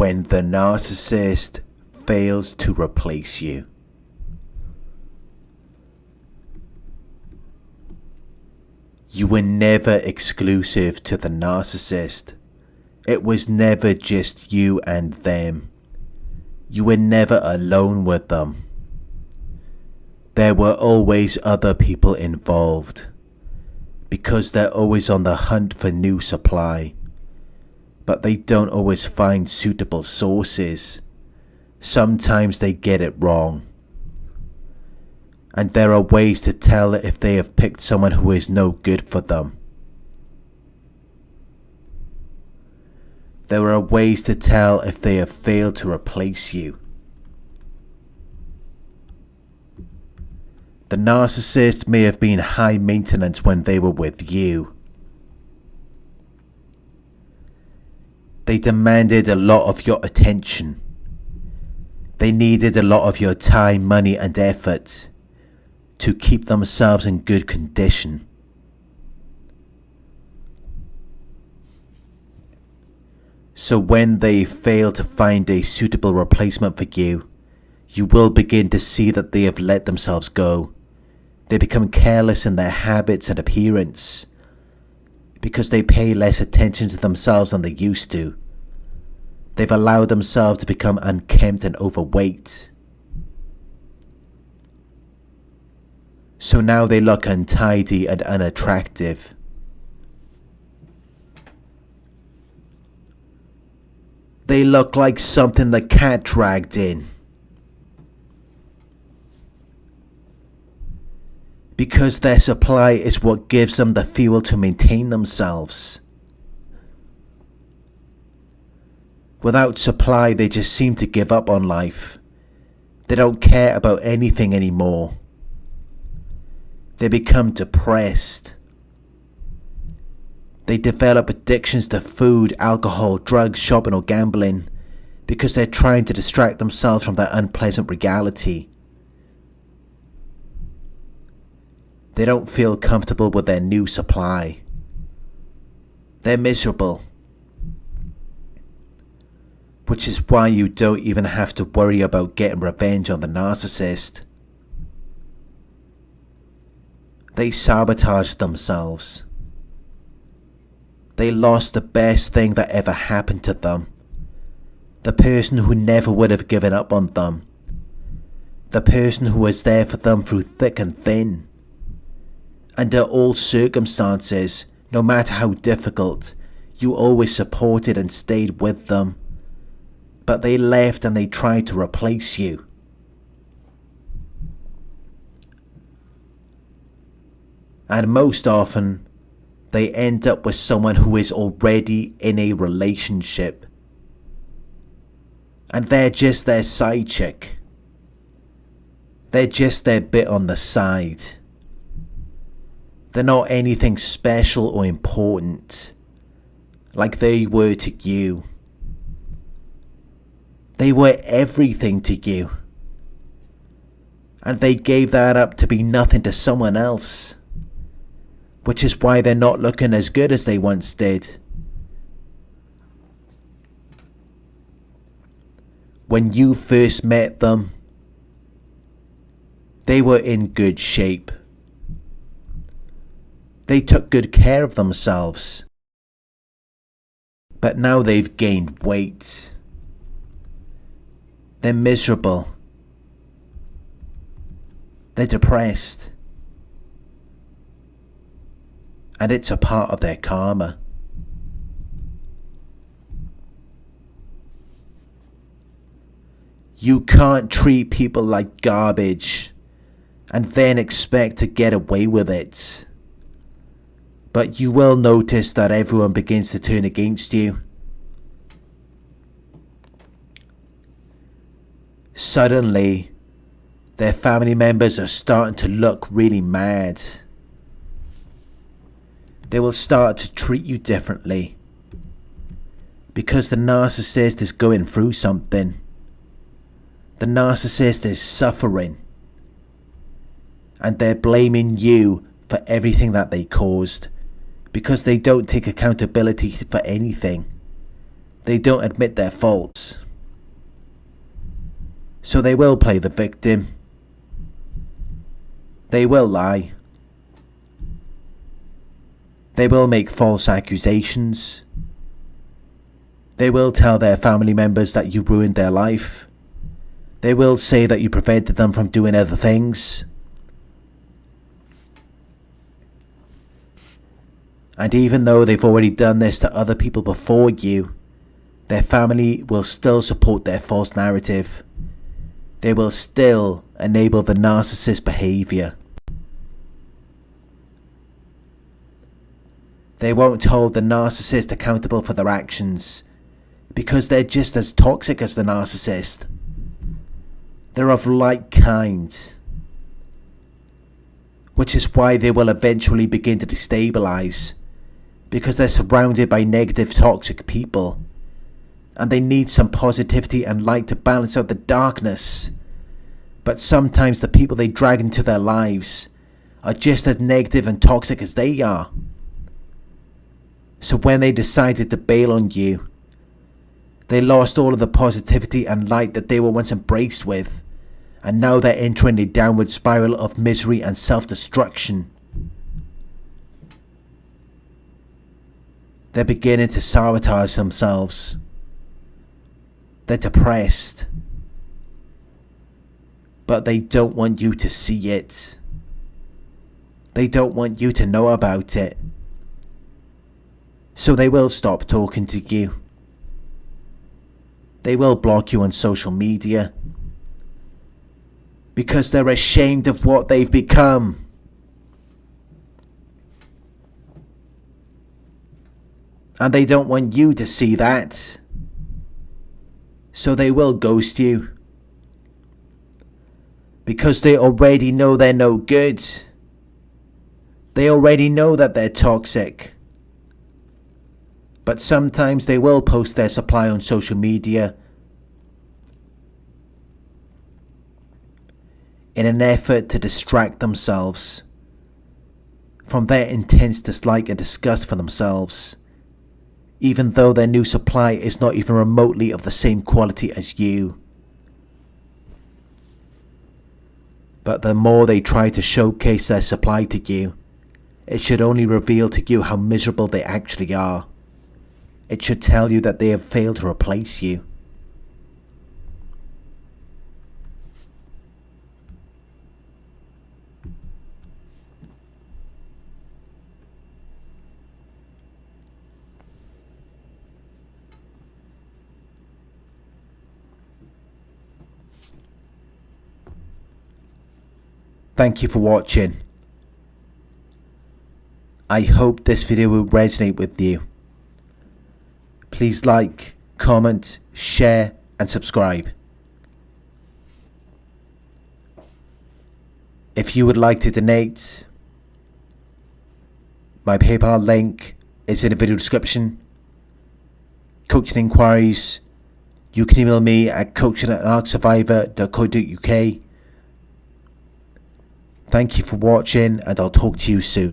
when the narcissist fails to replace you. You were never exclusive to the narcissist. It was never just you and them. You were never alone with them. There were always other people involved, because they're always on the hunt for new supply. But they don't always find suitable sources. Sometimes they get it wrong. And there are ways to tell if they have picked someone who is no good for them. There are ways to tell if they have failed to replace you. The narcissist may have been high maintenance when they were with you. They demanded a lot of your attention. They needed a lot of your time, money, and effort to keep themselves in good condition. So when they fail to find a suitable replacement for you, you will begin to see that they have let themselves go. They become careless in their habits and appearance because they pay less attention to themselves than they used to. They've allowed themselves to become unkempt and overweight. So now they look untidy and unattractive. They look like something the cat dragged in. Because their supply is what gives them the fuel to maintain themselves. Without supply, they just seem to give up on life. They don't care about anything anymore. They become depressed. They develop addictions to food, alcohol, drugs, shopping or gambling because they're trying to distract themselves from that unpleasant reality. They don't feel comfortable with their new supply. They're miserable. Which is why you don't even have to worry about getting revenge on the narcissist. They sabotage themselves. They lost the best thing that ever happened to them. The person who never would have given up on them. The person who was there for them through thick and thin. Under all circumstances, no matter how difficult, you always supported and stayed with them. But they left and they tried to replace you. And most often, they end up with someone who is already in a relationship. And they're just their side chick. They're just their bit on the side. They're not anything special or important, like they were to you. They were everything to you. And they gave that up to be nothing to someone else. Which is why they're not looking as good as they once did. When you first met them, they were in good shape. They took good care of themselves. But now they've gained weight. They're miserable. They're depressed. And it's a part of their karma. You can't treat people like garbage and then expect to get away with it. But you will notice that everyone begins to turn against you. Suddenly, their family members are starting to look really mad. They will start to treat you differently because the narcissist is going through something. The narcissist is suffering and they're blaming you for everything that they caused because they don't take accountability for anything. They don't admit their faults. So they will play the victim. They will lie. They will make false accusations. They will tell their family members that you ruined their life. They will say that you prevented them from doing other things. And even though they've already done this to other people before you, their family will still support their false narrative. They will still enable the narcissist behavior. They won't hold the narcissist accountable for their actions, because they're just as toxic as the narcissist. They're of like kind, which is why they will eventually begin to destabilize, because they're surrounded by negative, toxic people, and they need some positivity and light to balance out the darkness. But sometimes the people they drag into their lives are just as negative and toxic as they are. So when they decided to bail on you, they lost all of the positivity and light that they were once embraced with, and now they're entering a downward spiral of misery and self-destruction. They're beginning to sabotage themselves. They're depressed. But they don't want you to see it. They don't want you to know about it. So they will stop talking to you. They will block you on social media. Because they're ashamed of what they've become. And they don't want you to see that. So they will ghost you. Because they already know they're no good. They already know that they're toxic. But sometimes they will post their supply on social media in an effort to distract themselves from their intense dislike and disgust for themselves, even though their new supply is not even remotely of the same quality as you. But the more they try to showcase their supply to you, it should only reveal to you how miserable they actually are. It should tell you that they have failed to replace you. Thank you for watching. I hope this video will resonate with you. Please like, comment, share and subscribe. If you would like to donate, my PayPal link is in the video description. Coaching inquiries, you can email me at coaching@narcsurvivor.co.uk. Thank you for watching, and I'll talk to you soon.